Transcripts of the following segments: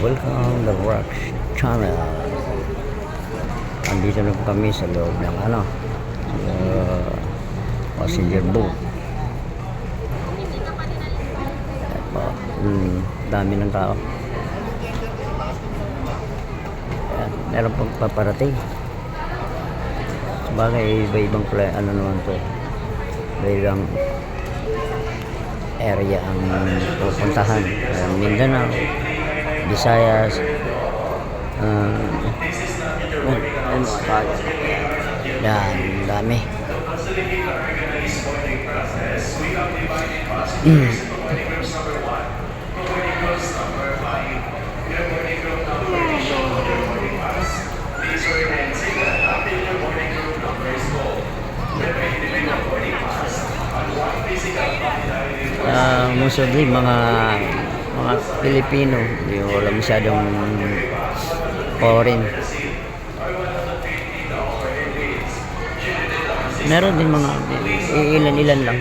Welcome the Rocks Channel. Andito na po kami sa loob ng passenger boat. Dami ng tao. Ayan, meron pang paparating. Sabagay, iba-ibang naman to. Iba-ibang area ang pupuntahan. Mindanao, Visayas, yan, dami. Mostly mga Pilipino, yung wala masyadong foreign. Meron din mga ilan-ilan lang.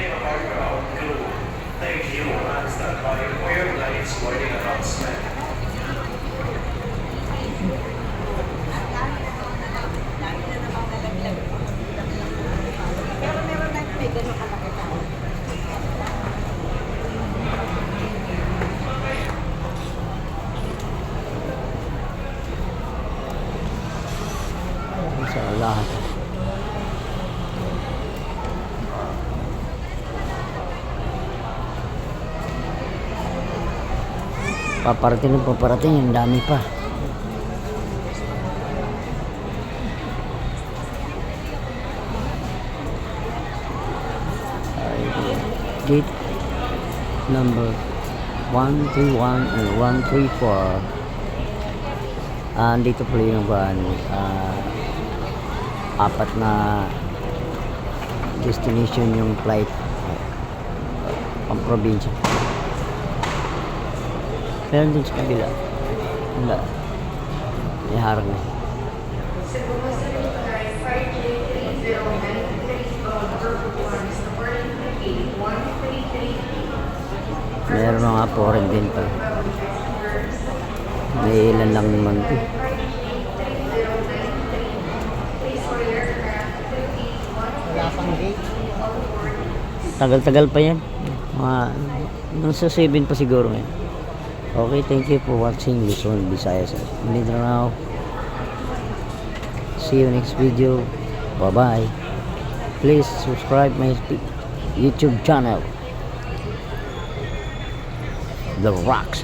Sa lahat. Paparating, ang dami pa. Gate number 131 and 134. Andito pala yung apat na destination yung flight pang probinsya. Meron din sa kabila. Wala. Iharang na. Meron mga foreign din pa. May ilan lang naman ito. Tagal-tagal pa yan. Nasa 7 pa siguro yan. Okay, thank you for watching Luzon, Visayas, Mindanao. See you next video. Bye bye. Please subscribe my YouTube channel, The Rocks.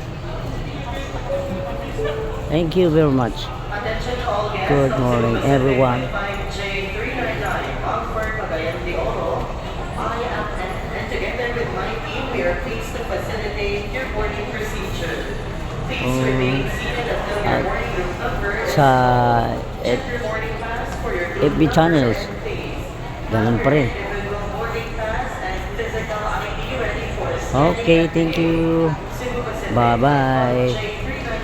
Thank you very much. Good morning, everyone. We are pleased to facilitate your boarding procedure. Please remain seated until your boarding group numbers. Sa Check your boarding pass for your group FB channels, ganun pa rin. boarding pass and physical ID ready for Okay, thank you. Bye bye.